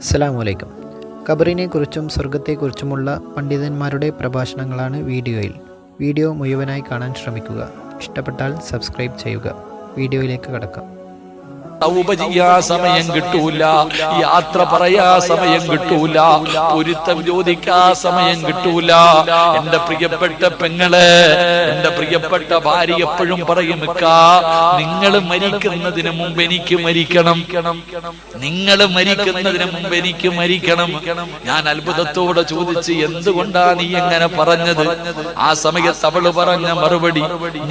അസ്സലാമു അലൈക്കും. ഖബറിനെക്കുറിച്ചും സ്വർഗത്തെക്കുറിച്ചുമുള്ള പണ്ഡിതന്മാരുടെ പ്രഭാഷണങ്ങളാണ് വീഡിയോയിൽ. വീഡിയോ മുഴുവനായി കാണാൻ ശ്രമിക്കുക. ഇഷ്ടപ്പെട്ടാൽ സബ്സ്ക്രൈബ് ചെയ്യുക. വീഡിയോയിലേക്ക് കടക്കാം. തൗബ ചെയ്യാ സമയം കിട്ടൂല, യാത്ര പറയാ സമയം കിട്ടൂല, പൊരുത്തം ചോദിക്കാ സമയം കിട്ടൂല. എന്റെ പ്രിയപ്പെട്ട പെങ്ങളെ, എന്റെ പ്രിയപ്പെട്ട ഭാര്യ എപ്പോഴും പറയും, നിങ്ങൾ മരിക്കുന്നതിന് മുമ്പ് എനിക്ക് മരിക്കണം, നിങ്ങൾ മരിക്കുന്നതിന് മുമ്പ് എനിക്ക് മരിക്കണം. ഞാൻ അത്ഭുതത്തോടെ ചോദിച്ച്, എന്തുകൊണ്ടാ നീ എങ്ങനെ പറഞ്ഞത്? ആ സമയത്ത് അവള് പറഞ്ഞ മറുപടി,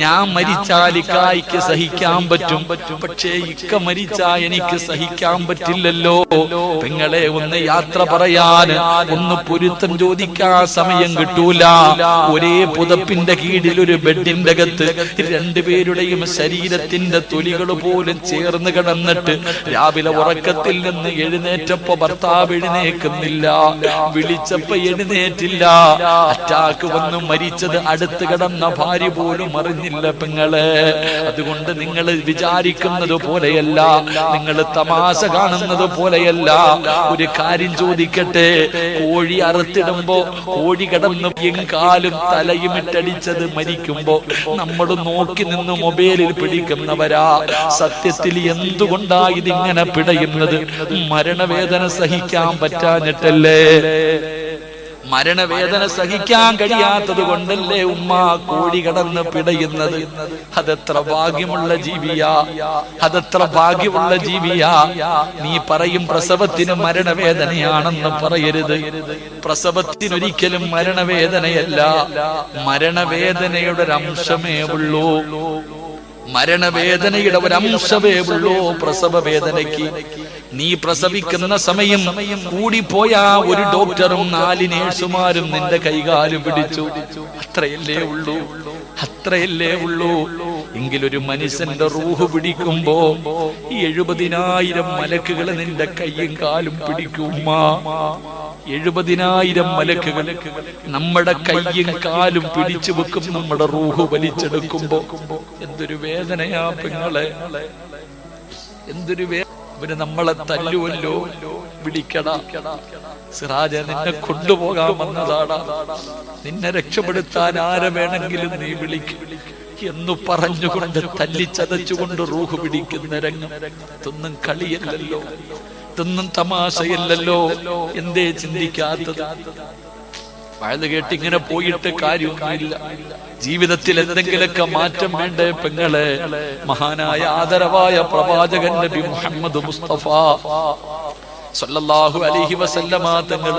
ഞാൻ മരിച്ചാൽ ഇക്കായ്ക്ക് സഹിക്കാൻ പറ്റും, പക്ഷേ ഇക്ക മരിച്ചാ എനിക്ക് സഹിക്കാൻ പറ്റില്ലല്ലോ. പെങ്ങളെ, ഒന്ന് യാത്ര പറയാൻ, ഒന്ന് പൊരുത്തം ചോദിക്കാൻ സമയം കിട്ടൂല. ഒരേ പുതപ്പിന്റെ കീഴിൽ ഒരു ബെഡിന്റെ അകത്ത് രണ്ടുപേരുടെയും ശരീരത്തിന്റെ തൊലികൾ പോലും ചേർന്ന് കിടന്നിട്ട് രാവിലെ ഉറക്കത്തിൽ നിന്ന് എഴുന്നേറ്റപ്പോ ഭർത്താവ് എഴുന്നേക്കുന്നില്ല, വിളിച്ചപ്പോ എഴുന്നേറ്റില്ല. അറ്റാക്ക് വന്ന് മരിച്ചത് അടുത്ത് കിടന്ന ഭാര്യ പോലും അറിഞ്ഞില്ല. പെങ്ങളെ, അതുകൊണ്ട് നിങ്ങൾ വിചാരിക്കുന്നത് പോലെയല്ല, നിങ്ങൾ തമാശ കാണുന്നത് പോലെയല്ല. ഒരു കാര്യം ചോദിക്കട്ടെ, കോഴി അറുത്തിടുമ്പോ കോഴി കിടന്ന് കാലും തലയും ഇട്ടടിച്ചത് മരിക്കുമ്പോ നമ്മൾ നോക്കി നിന്ന് മൊബൈലിൽ പിടിക്കുന്നവരാ. സത്യത്തിൽ എന്തുകൊണ്ടാ ഇതിങ്ങനെ പിടയുന്നത്? മരണവേദന സഹിക്കാൻ പറ്റാഞ്ഞിട്ടല്ലേ? മരണവേദന സഹിക്കാൻ കഴിയാത്തത് കൊണ്ടല്ലേ ഉമ്മ കോഴി കടന്ന് പിടയുന്നത്? അതെത്ര ഭാഗ്യമുള്ള ജീവിയാ, അതെത്ര ഭാഗ്യമുള്ള ജീവിയാ. നീ പറയും പ്രസവത്തിന് മരണവേദനയാണെന്ന് പറയരുത്. പ്രസവത്തിനൊരിക്കലും മരണവേദനയല്ല, മരണവേദനയുടെ ഒരു അംശമേ ഉള്ളൂ. മരണവേദനയുടെ ഒരംശമേ ഉള്ളൂ പ്രസവ വേദനയ്ക്ക്. നീ പ്രസവിക്കുന്ന സമയം കൂടിപ്പോയാ ഒരു ഡോക്ടറും 4 നേഴ്സുമാരും നിന്റെ കൈകാലും പിടിച്ചു. അത്രയല്ലേ ഉള്ളൂ, അത്രയല്ലേ ഉള്ളൂ. എങ്കിലൊരു മനുഷ്യന്റെ റൂഹ് പിടിക്കുമ്പോ 70,000 മലക്കുകൾ നിന്റെ കയ്യും കാലും പിടിക്കുമ്മ. 70,000 മലക്കുകൾ നമ്മുടെ കയ്യും കാലും പിടിച്ചു വെക്കും, നമ്മുടെ റൂഹ് വലിച്ചെടുക്കുമ്പോ. എന്തൊരു വേദനയാ പെങ്ങളെ, എന്തൊരു അവര് നമ്മളെ തല്ലുവല്ലോ. വിളിക്കടാ സിറാജ, നിന്നെ കൊണ്ടുപോകാൻ വന്നതാടാ, നിന്നെ രക്ഷപ്പെടുത്താൻ ആരെ വേണമെങ്കിലും നീ വിളിക്കും എന്ന് പറഞ്ഞുകൊണ്ട് തല്ലിച്ചതച്ചുകൊണ്ട് റൂഹ് പിടിക്കുന്ന രംഗം. ഇതൊന്നും കളിയല്ലല്ലോ, ഇതൊന്നും തമാശയല്ലല്ലോ. എന്തേ ചിന്തിക്കാത്തത്? വയത് കേട്ടിങ്ങനെ പോയിട്ട് കാര്യമൊന്നുമില്ല. ജീവിതത്തിൽ എന്തെങ്കിലുമൊക്കെ മാറ്റം വേണ്ടേ പെങ്ങളെ? മഹാനായ ആദരവായ പ്രവാചകൻ നബി മുഹമ്മദ് മുസ്തഫ സല്ലല്ലാഹു അലൈഹി വസല്ലമ തങ്ങൾ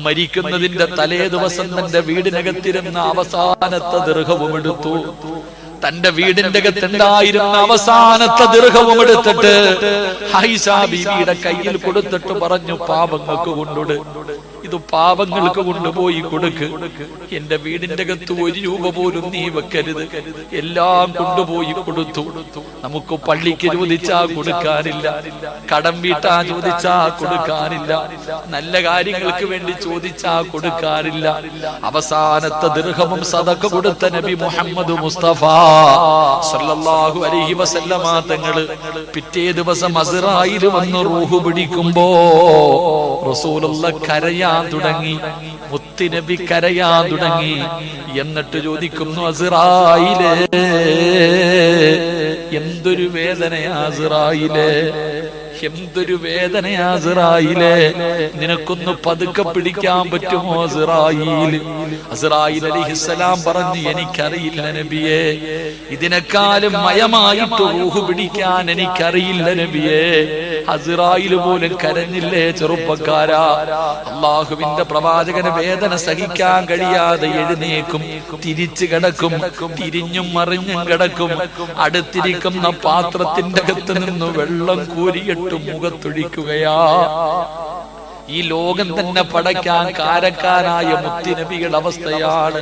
മരിക്കുന്നതിന്റെ തലേ ദിവസം തന്റെ വീടിനകത്തിരുന്ന അവസാനത്തെ ദിർഹവും എടുത്തു. തന്റെ വീടിന്റെ അകത്തുണ്ടായിരുന്ന അവസാനത്തെ ദിർഹവും എടുത്തിട്ട് ആയിഷ ബീവിയുടെ കയ്യിൽ കൊടുത്തിട്ട് പറഞ്ഞു, പാവങ്ങൾക്ക് കൊണ്ടുട്, ഇത് പാവങ്ങൾക്ക് കൊണ്ടുപോയി കൊടുക്ക്. എന്റെ വീടിന്റെ അകത്ത് 1 രൂപ പോലും നീ വെക്കരുത്. എല്ലാം കൊണ്ടുപോയി കൊടുത്തു. നമുക്ക് പള്ളിക്ക് ചോദിച്ചാ കൊടുക്കാനില്ല, കടം വീട്ടാ ചോദിച്ചാ കൊടുക്കാനില്ല, നല്ല കാര്യങ്ങൾക്ക് വേണ്ടി ചോദിച്ചാ കൊടുക്കാനില്ല. അവസാനത്തെ ദിർഹവും സദഖ കൊടുത്ത നബി മുഹമ്മദ് മുസ്തഫ സല്ലല്ലാഹു അലൈഹി വസല്ലമ തങ്ങൾ പിറ്റേ ദിവസം അസ്റായിൽ വന്ന് റൂഹ് പിടിക്കുമ്പോ റസൂലുള്ളാഹ് കരയാൻ തുടങ്ങി, മുത്തുനബി കരയാൻ തുടങ്ങി. എന്നിട്ട് ചോദിക്കുന്നു, അസ്റായിലേ, എന്തൊരു വേദനയാ അസ്റായിലേ, എന്തൊരു വേദനയാ അസ്റായിലേ, നിനക്കൊന്ന് പതുക്കെ പിടിക്കാൻ പറ്റുമോ അസ്റായീൽ? അസ്റായീൽ അലൈഹിസ്സലാം പറഞ്ഞു, എനിക്കറിയില്ല നബിയേ, ഇതിനെക്കാളും മയമായിട്ട് റൂഹ് പിടിക്കാൻ എനിക്കറിയില്ല നബിയേ. അസ്റായീൽ പോലും കരഞ്ഞില്ലേ ചെറുപ്പക്കാരാ? അള്ളാഹുവിന്റെ പ്രവാചകന് വേദന സഹിക്കാൻ കഴിയാതെ എഴുന്നേക്കും, തിരിച്ചു കിടക്കും, തിരിഞ്ഞും മറിഞ്ഞും കിടക്കും. അടുത്തിരിക്കുന്ന പാത്രത്തിന്റെ അകത്ത് നിന്ന് വെള്ളം കോരിയിട്ട് മുഖത്തൊഴിക്കുകയാ. ഈ ലോകം തന്നെ പടയ്ക്കാൻ കാരക്കാരായ മുത്തുനബിയുടെ അവസ്ഥയാണ്.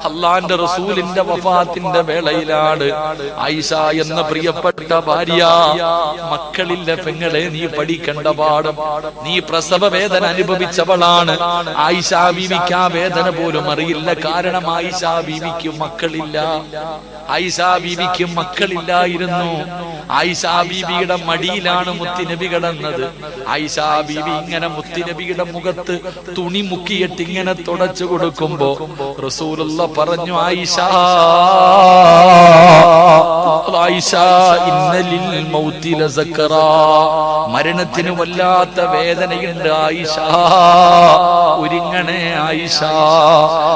അള്ളാന്റെ റസൂലിന്റെ വഫാത്തിന്റെ വേളയിലാണ് ആയിഷ എന്ന പ്രിയപ്പെട്ട ഭാര്യ, മക്കളില്ല പെങ്ങളെ നീ പഠിക്കേണ്ട പാഠം, നീ പ്രസവ വേദന അനുഭവിച്ചവളാണ്. ആയിഷ ബീവിക്ക് ആ വേദന പോലും അറിയില്ല. കാരണം ആയിഷ ബീവിക്ക് മക്കളില്ല. ആയിഷ ബീവിക്ക് മക്കളില്ലായിരുന്നു. ആയിഷ ബീവിയുടെ മടിയിലാണ് മുത്തുനബി കിടന്നത്. ആയിഷ ബീവി ഇങ്ങനെ മുത്തുനബിയുടെ മുഖത്ത് തുണി മുക്കിയിട്ട് ഇങ്ങനെ തുടച്ചു കൊടുക്കുമ്പോ റസൂലുള്ള പറഞ്ഞു, ആയിഷ ആയിഷ ഇന്നലിൽ മൗതി ലസക്കറാ, മരണത്തിന് വല്ലാത്ത വേദനയുണ്ട് ആയിഷ, ഒരുങ്ങണേ ആയിഷ.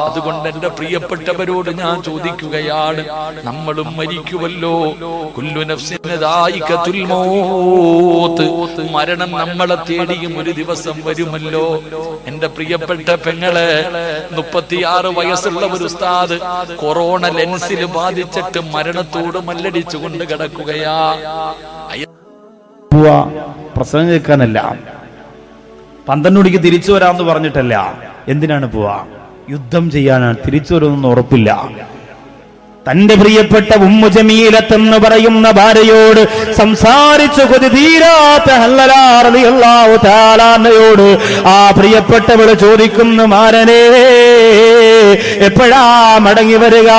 അതുകൊണ്ട് എന്റെ പ്രിയപ്പെട്ടവരോട് ഞാൻ ചോദിക്കുകയാണ്, നമ്മളും മരിക്കുമല്ലോ. കുല്ലു നഫ്സിൻ ദായിഖത്തുൽ മൗത്ത്, മരണം നമ്മളെ തേടിയും ഒരു ദിവസം വരുമല്ലോ. എന്റെ പ്രിയപ്പെട്ട പെങ്ങളെ, 36 വയസ്സുള്ള ഒരു ഉസ്താദ് കൊറോണ ലെൻസിൽ ബാധിച്ചിട്ട് മരണത്തോട് മല്ലടിച്ചുകൊണ്ട് കിടക്കുകയാ. പ്രസംഗം കേൾക്കാനല്ല, 12 മണിക്ക് തിരിച്ചു വരാമെന്ന് പറഞ്ഞിട്ടല്ല. എന്തിനാണ് പോവാ? യുദ്ധം ചെയ്യാനാണ്. തിരിച്ചു വരുമെന്നൊന്നും ഉറപ്പില്ല. തന്റെ പ്രിയപ്പെട്ട ഉമ്മു ജമീലത്തെന്ന് പറയുന്ന ഭാര്യയോട് സംസാരിച്ചു കൊതി തീരാത്ത ഹല്ലലാ റളിയല്ലാഹു തആല അൻഹയോട് ആ പ്രിയപ്പെട്ടവൾ ചോദിക്കുന്നു, മാരനേ എപ്പോഴാ മടങ്ങി വരിക?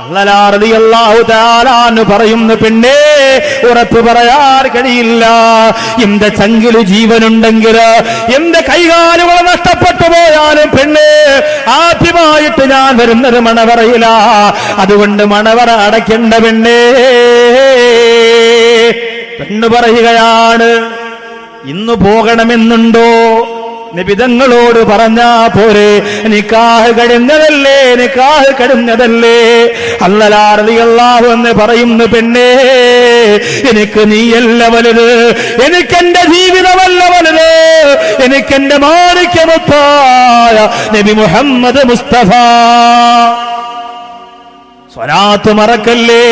ഹല്ലലാ റളിയല്ലാഹു തആല അൻഹു പറയുന്നു, പെണ്ണേ ഉറപ്പ് പറയാൻ കഴിയില്ല. എന്റെ ചങ്കില് ജീവനുണ്ടെങ്കിൽ, എന്റെ കൈകാലുകൾ നഷ്ടപ്പെട്ടു പോയാലും പെണ്ണേ ആദ്യമായിട്ട് ഞാൻ വരുന്നത് മണവറയില. അതുകൊണ്ട് മണവറ അടയ്ക്കേണ്ട പെണ്ണേ. പെണ്ണ് പറയുകയാണ്, ഇന്ന് പോകണമെന്നുണ്ടോ? നിബിതങ്ങളോട് പറഞ്ഞാ പോരെ, നിക്കാഹ് കഴിഞ്ഞതല്ലേ, നിക്കാഹ് കഴിഞ്ഞതല്ലേ. ഹല്ലലാ റളിയല്ലാഹു എന്ന് പറയുന്നു, പെണ്ണേ എനിക്ക് നീയല്ല വലുത്, എനിക്കെന്റെ ജീവിതമല്ല വലുത്, എനിക്കെന്റെ മാണിക്യമുത്തായ നബി മുഹമ്മദ് മുസ്തഫ. സ്വലാത്ത് മറക്കല്ലേ.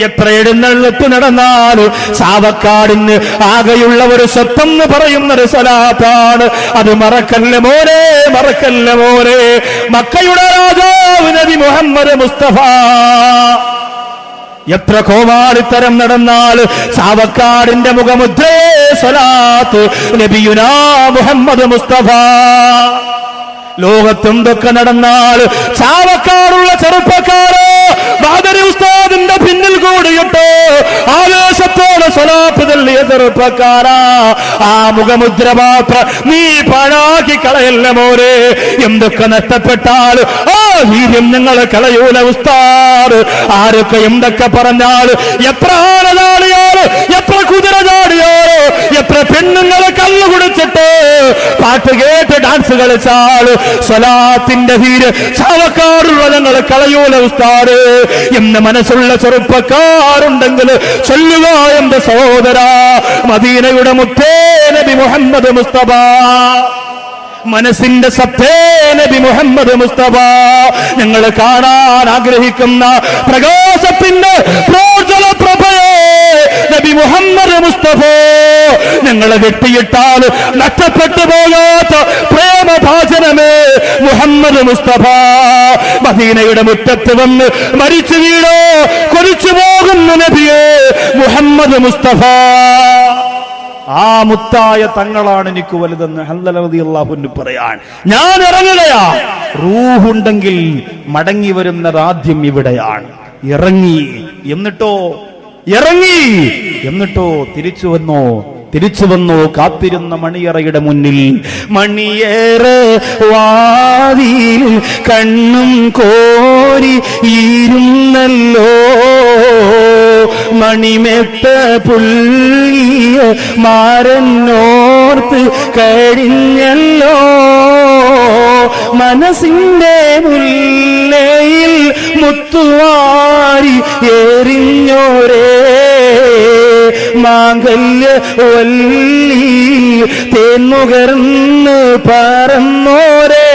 എത്ര എഴുന്നള്ളത്ത് നടന്നാലും ചാവക്കാടിന് ആകെയുള്ള ഒരു സ്വത്തെന്ന് പറയുന്നത് സ്വലാത്താണ്. അത് മറക്കല്ല മോനെ, മറക്കല്ല മോനെ. മക്കയുടെ രാജാവ് നബി മുഹമ്മദ് മുസ്തഫ. എത്ര കോമാളിത്തരം നടന്നാൽ ചാവക്കാടിന്റെ മുഖമുദ്രേ സ്വലാത്ത് നബിയുനാ മുഹമ്മദ് മുസ്തഫ. ലോകത്തെന്തൊക്കെ നടന്നാൽ ചാവക്കാടുള്ള ചെറുപ്പക്കാരോ ബാദരി ഉസ്താദിന്റെ പിന്നിൽ കൂടിയിട്ട് ആവേശത്തോടെ സ്വലാത്ത് തള്ളിയ ചെറുപ്പക്കാരാ, ആ മുഖമുദ്ര മാത്രം നീ പാഴാക്കി കളയല്ല മോരെ. എന്തൊക്കെ നഷ്ടപ്പെട്ടാൽ ആ വീര്യം നിങ്ങൾ കളയൂല ഉസ്താദ്. ആരൊക്കെ എന്തൊക്കെ പറഞ്ഞാൽ, എത്ര ആന ചാടിയാല്, എത്ര കുതിര ചാടിയാലോ, എത്ര പെണ്ണുങ്ങളെ കള്ളു കുടിച്ചിട്ട് പാട്ട് കേട്ട് ഡാൻസ് കളിച്ചാൽ സ്വലാത്തിന്റെ തീര് ചാവക്കാടുള്ള ഞങ്ങൾ കളയൂല ഉസ്താദ് എന്ന് മനസ്സുള്ള ചെറുപ്പക്കാരുണ്ടെങ്കിൽ ചൊല്ലുക എന്റെ സഹോദര. മദീനയുടെ മുത്തേ നബി മുഹമ്മദ് മുസ്തഫ, മനസ്സിന്റെ സത്തേ നബി മുഹമ്മദ് മുസ്തഫ. ഞങ്ങൾ കാണാൻ ആഗ്രഹിക്കുന്ന പ്രകാശത്തിന്റെ പ്രോജ്വല പ്രഭയെ നബി മുഹമ്മദ് മുസ്തഫ. ഞങ്ങളെ വെട്ടിയിട്ടാൽ നഷ്ടപ്പെട്ടു പോകാത്ത പ്രേമഭാചനമേ മുഹമ്മദ് മുസ്തഫ. മദീനയുടെ മുറ്റത്ത് വന്ന് മരിച്ചു വീടോ കൊതിച്ചു പോകുന്ന നബിയെ മുഹമ്മദ് മുസ്തഫ. ആ മുത്തായ തങ്ങളാണ് എനിക്ക് വലുതെന്ന് ഹല്ലല റളിയല്ലാഹു അൻഹു പറയാൻ ഞാൻ ഇറങ്ങുകയാ. റൂഹുണ്ടെങ്കിൽ മടങ്ങി വരുന്നത് ആദ്യം ഇവിടെയാണ്. ഇറങ്ങി എന്നിട്ടോ തിരിച്ചു വന്നോ കാത്തിരുന്ന മണിയറയുടെ മുന്നിൽ. മണിയേറ വാതിൽ കണ്ണും കോരി ഇരുന്നല്ലോ, മണിമെത്ത പുള്ളിയ മാരന്നോർത്ത് കഴിഞ്ഞല്ലോ, മനസ്സിന്റെ മുല്ലയിൽ മുത്തുവാരി എറിഞ്ഞോരേ, മാംഗല്യ വല്ലി തേന്നുകർന്ന് പറന്നോരേ.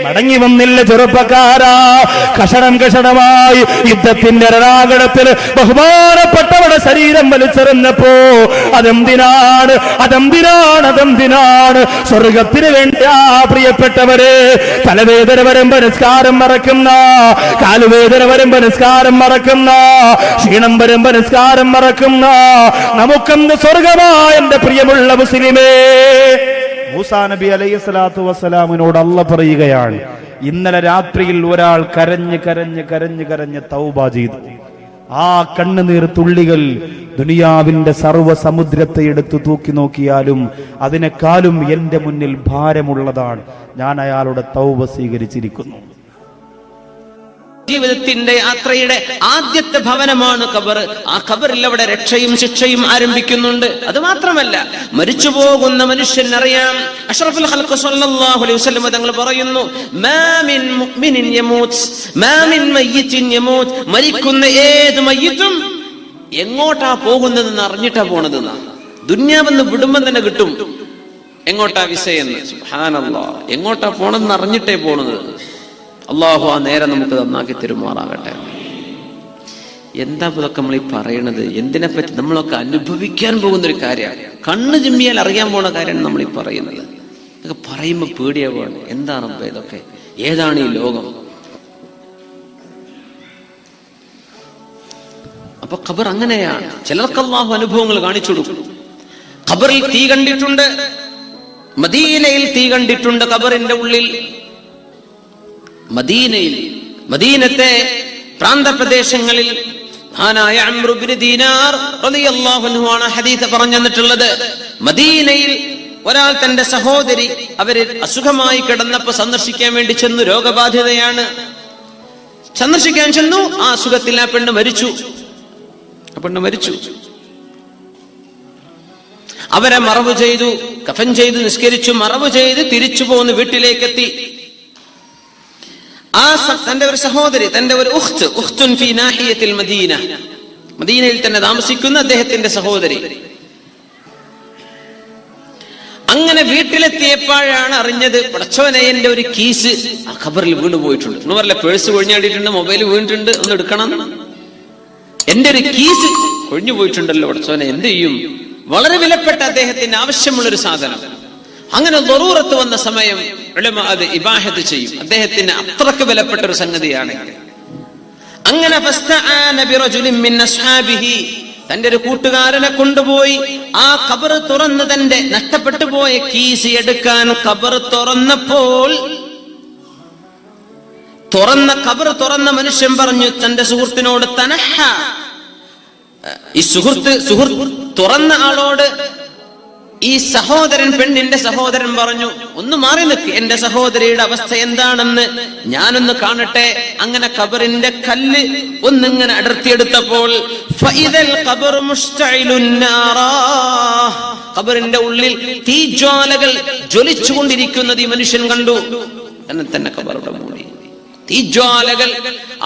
മടങ്ങി വന്നില്ല ചെറുപ്പക്കാരാ. കഷണം കഷണമായി യുദ്ധത്തിന്റെ രണാകണത്തിൽ ബഹുമാനപ്പെട്ടവരുടെ ശരീരം വലിച്ചെറിഞ്ഞപ്പോ അതെന്തിനാണ് സ്വർഗത്തിന് വേണ്ടിയാ പ്രിയപ്പെട്ടവരെ. തലവേദന വരുമ്പോ നിസ്കാരം മറക്കുന്ന, കാലുവേദന വരുമ്പോ നിസ്കാരം മറക്കുന്ന, ക്ഷീണം വരുമ്പോ നിസ്കാരം മറക്കുന്ന നമുക്കെന്ത് സ്വർഗമാ എന്റെ പ്രിയമുള്ള മുസ്ലിമേ. മൂസാ നബി അലൈഹി സ്വലാത്തു വസ്സലാമിനോട് അല്ലാഹ് പറയുകയാണ്, ഇന്നലെ രാത്രിയിൽ ഒരാൾ കരഞ്ഞ് തൗബ ചെയ്തു. ആ കണ്ണുനീർ തുള്ളികൾ ദുനിയാവിന്റെ സർവ്വ സമുദ്രത്തെ എടുത്തു തൂക്കി നോക്കിയാലും അതിനേക്കാളും എന്റെ മുന്നിൽ ഭാരമുള്ളതാണ്. ഞാൻ അയാളുടെ തൗബ സ്വീകരിച്ചിരിക്കുന്നു. ജീവിതത്തിന്റെ യാത്രയുടെ ആദ്യത്തെ ഭവനമാണ് ഖബർ. ആ ഖബറിൽ അവിടെ രക്ഷയും ശിക്ഷയും ആരംഭിക്കുന്നുണ്ട്. അത് മാത്രമല്ല, മരിച്ചു പോകുന്ന മനുഷ്യൻ അറിയാം. അഷ്റഫുൽ ഖൽഖ് സ്വല്ലല്ലാഹു അലൈഹി വസല്ലം തങ്ങൾ പറയുന്നു, മാ മിൻ മുഅ്മിനിൻ യമൂത് മാ മിൻ മയ്യിത്തിൻ യമൂത്. മരിക്കുന്ന ഏത് മയ്യിത്തും എങ്ങോട്ടാ പോകുന്നതെന്ന് അറിഞ്ഞിട്ടാ പോണതെന്നാ. ദുന്യാവെന്ന് വിടുമ്പം തന്നെ കിട്ടും എങ്ങോട്ടാ വിസയെന്ന്. സുബ്ഹാനല്ലാഹ്, എങ്ങോട്ടാ പോണെന്ന് അറിഞ്ഞിട്ടേ പോണത്. അള്ളാഹു ആ നേരം നമുക്ക് നന്നാക്കി തരുമാറാകട്ടെ. എന്താ ഇതൊക്കെ നമ്മൾ ഈ പറയണത്? എന്തിനെ പറ്റി? നമ്മളൊക്കെ അനുഭവിക്കാൻ പോകുന്നൊരു കാര്യമാണ്. കണ്ണ് ചിമ്മിയാൽ അറിയാൻ പോണ കാര്യമാണ് നമ്മൾ ഈ പറയുന്നത്. ഇതൊക്കെ പറയുമ്പോൾ പേടിയാവുകയാണ്. എന്താണ് ഇതൊക്കെ? ഏതാണ് ഈ ലോകം? അപ്പൊ ഖബർ അങ്ങനെയാണ്. ചിലർക്ക് അള്ളാഹു അനുഭവങ്ങൾ കാണിച്ചു കൊടുക്കും. ഖബറിൽ തീ കണ്ടിട്ടുണ്ട്, മദീനയിൽ തീ കണ്ടിട്ടുണ്ട്. ഖബറിന്റെ ഉള്ളിൽ മദീനത്തെ പ്രാന്തപ്രദേശങ്ങളിൽ മഹാനായ അംറു ബിൻ ദീനാർ റളിയല്ലാഹു അൻഹു ആണ് ഹദീസ് പറഞ്ഞു തന്നിട്ടുള്ളത്. മദീനയിൽ ഒരാൾ തന്റെ സഹോദരി അവര് അസുഖമായി കിടന്നപ്പോ സന്ദർശിക്കാൻ വേണ്ടി ചെന്നു. രോഗബാധിതയാണ്. സന്ദർശിക്കാൻ ചെന്നു. ആ അസുഖത്തിൽ ആ പെണ്ണ് മരിച്ചു. അവരെ മറവ് ചെയ്തു, കഫൻ ചെയ്തു, നിസ്കരിച്ചു, മറവ് ചെയ്ത് തിരിച്ചു പോന്ന് വീട്ടിലേക്കെത്തി. തന്റെ ഒരു സഹോദരി, തന്റെ ഒരു ഉഖ്തുൻ ഫീ നാഹിയത്തിൽ മദീന, മദീനയിൽ തന്നെ താമസിക്കുന്ന അദ്ദേഹത്തിന്റെ സഹോദരി. അങ്ങനെ വീട്ടിലെത്തിയപ്പോഴാണ് അറിഞ്ഞത്, പടച്ചോനെ എന്റെ ഒരു കീസ് ആ ഖബറിൽ വീണു പോയിട്ടുണ്ട്. എന്ന് പറഞ്ഞ പേഴ്സ് കൊഴിഞ്ഞാടിയിട്ടുണ്ട്, മൊബൈൽ വീണിട്ടുണ്ട്, ഒന്ന് എടുക്കണം. എന്റെ ഒരു കീസ് കൊഴിഞ്ഞു പോയിട്ടുണ്ടല്ലോ പടച്ചോനെ, എന്ത് ചെയ്യും? വളരെ വിലപ്പെട്ട അദ്ദേഹത്തിന് ആവശ്യമുള്ളൊരു സാധനം. അങ്ങനെ ദറൂറത്ത് വന്ന സമയം ഉലമ അത് ഇബാഹത്ത് ചെയ്യും. അദ്ദേഹത്തിന് അത്രക്ക് വിലപ്പെട്ട ഒരു സംഗതിയാണ്. അങ്ങനെ ഫസ്തആന ബിറജുലിൻ മിൻ അസ്ഹാബിഹി, തന്റെ ഒരു കൂട്ടുകാരനെ കൊണ്ടുപോയി ആ ഖബർ തുറന്ന് തന്റെ നഷ്ടപ്പെട്ടു പോയ കീസ് എടുക്കാൻ ഖബർ തുറന്നപ്പോൾ ഖബർ തുറന്ന മനുഷ്യൻ പറഞ്ഞു തന്റെ സുഹൃത്തിനോട്, തനഹ. ഈ സുഹൃത്ത് തുറന്ന ആളോട് ഈ സഹോദരൻ, പെണ്ണിന്റെ സഹോദരൻ പറഞ്ഞു, ഒന്ന് മാറി നിൽക്ക്, എന്റെ സഹോദരിയുടെ അവസ്ഥ എന്താണെന്ന് ഞാനൊന്ന് കാണട്ടെ. അങ്ങനെ ഖബറിന്റെ കല്ല് ഒന്നിങ്ങനെ അടർത്തിയെടുത്തപ്പോൾ ഖബറിന്റെ ഉള്ളിൽ തീജ്വാലകൾ ജ്വലിച്ചുകൊണ്ടിരിക്കുന്നത് ഈ മനുഷ്യൻ കണ്ടു. എന്നെ തന്നെ ഖബറുടെ മൂടി തീജ്വാലകൾ.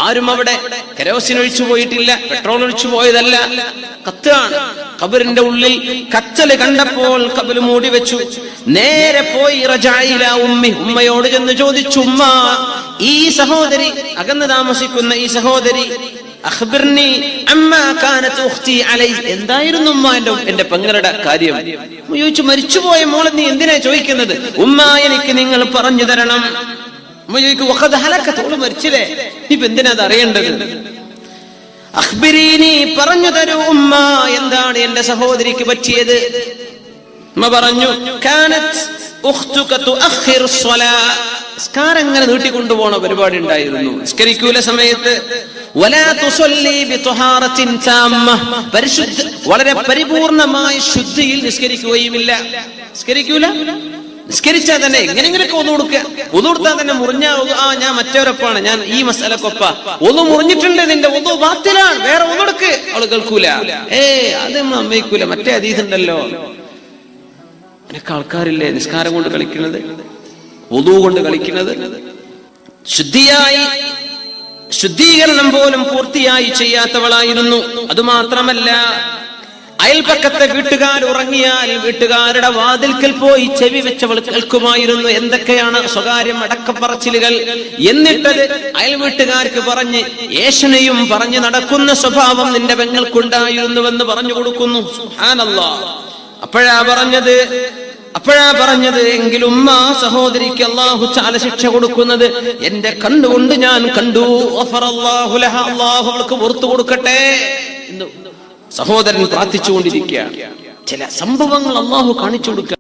ആരും അവിടെ കെരോസിൻ ഒഴിച്ചു പോയിട്ടില്ല, പെട്രോൾ ഒഴിച്ചു പോയതല്ല, കത്താണ്. ഖബറിന്റെ ഉള്ളിൽ കത്തല് കണ്ടപ്പോൾ ഖബർ മൂടി വെച്ചു. നേരെ പോയി റജഅഇല ഉമ്മി, ഉമ്മയോട് ചെന്ന് ചോദിച്ചു, ഉമ്മ, ഈ സഹോദരി, അകന്ന് താമസിക്കുന്ന ഈ സഹോദരി, അഖ്ബിർനി അമ്മാ കാനത് ഉഖ്തി അലൈ, എന്തായിരുന്നു ഉമ്മ എന്റെ പെങ്ങളുടെ കാര്യം? ചോദിച്ചു, മരിച്ചുപോയ മോളെ നീ എന്തിനാ ചോദിക്കുന്നത്? ഉമ്മ, എനിക്ക് നിങ്ങൾ പറഞ്ഞു തരണം. മരിച്ചില്ലേ, ഇപ്പൊ എന്തിനാ അത് അറിയേണ്ടത്? അഖ്ബിരീനി, പറഞ്ഞു തരൂ ഉമ്മ, എന്താണ് എന്റെ സഹോദരിക്ക് പറ്റിയത്? ഉമ്മ പറഞ്ഞു, കാനത് ഉഖ്തുക തുഅഖിറു സ്വലാ, നിസ്കാരം ഇങ്ങനെ നീട്ടിക്കൊണ്ടുപോണ പരിപാടി ഉണ്ടായിരുന്നു. നിസ്കരിക്കൂല സമയത്ത്. വലാ തുസല്ലി ബിതുഹാറത്തിൻ താമ്മ, വളരെ പരിപൂർണമായ ശുദ്ധിയിൽ നിസ്കരിക്കുകയുമില്ല. നിസ്കരിക്കൂല. നിസ്കരിച്ചാൽ തന്നെ എങ്ങനെയെങ്കിലൊക്കെ ഒന്നു കൊടുക്കുക. ഒന്നു കൊടുത്താൽ തന്നെ മുറിഞ്ഞ ഞാൻ മറ്റവരൊപ്പാണ്, ഞാൻ ഈ മസാലക്കൊപ്പ, ഒന്ന് മുറിഞ്ഞിട്ടുണ്ട്, നിന്റെ ഒന്നു ബാത്തിലാണ്, വേറെ ഒന്നെടുക്ക്. അവള് കേൾക്കൂല. അത് നമ്മൾ അമ്മയ്ക്കൂല. മറ്റേ അതീതുണ്ടല്ലോ, അതിനൊക്കെ ആൾക്കാരില്ലേ നിസ്കാരം കൊണ്ട് കളിക്കുന്നത്, ഒന്നു കൊണ്ട് കളിക്കുന്നത്. ശുദ്ധീകരണം പോലും പൂർത്തിയായി ചെയ്യാത്തവളായിരുന്നു. അതുമാത്രമല്ല, അയൽപക്കത്തെ വീട്ടുകാർ ഉറങ്ങിയാൽ വീട്ടുകാരുടെ വാതിൽക്കൽ പോയി ചെവി വെച്ചവൾ കേൾക്കുമായിരുന്നു എന്തൊക്കെയാണ് സ്വകാര്യം അടക്കപ്പറച്ചിലുകൾ. എന്നിട്ടത് അയൽ വീട്ടുകാർക്ക് പറഞ്ഞ് ഏഷണയും പറഞ്ഞു നടക്കുന്ന സ്വഭാവം നിന്റെ പെങ്ങൾക്കുണ്ടായിരുന്നുവെന്ന് പറഞ്ഞു കൊടുക്കുന്നു. സുബ്ഹാനല്ലാഹ്. അപ്പോഴാ പറഞ്ഞത് എങ്കിലും ആ സഹോദരിക്ക് അല്ലാഹു തആല ശിക്ഷ കൊടുക്കുന്നത് എന്റെ കണ്ണുകൊണ്ട് ഞാൻ കണ്ടു. അല്ലാഹു അവൾക്ക് പുറത്തു കൊടുക്കട്ടെ എന്ന് സഹോദരൻ പ്രാർത്ഥിച്ചുകൊണ്ടിരിക്കുകയാണ്. ചില സംഭവങ്ങൾ അല്ലാഹു കാണിച്ചു കൊടുക്കുക.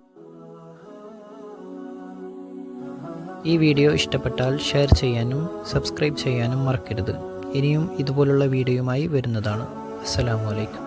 ഈ വീഡിയോ ഇഷ്ടപ്പെട്ടാൽ ഷെയർ ചെയ്യാനും സബ്സ്ക്രൈബ് ചെയ്യാനും മറക്കരുത്. ഇനിയും ഇതുപോലുള്ള വീഡിയോയുമായി വരുന്നതാണ്. അസ്സലാമു അലൈക്കും.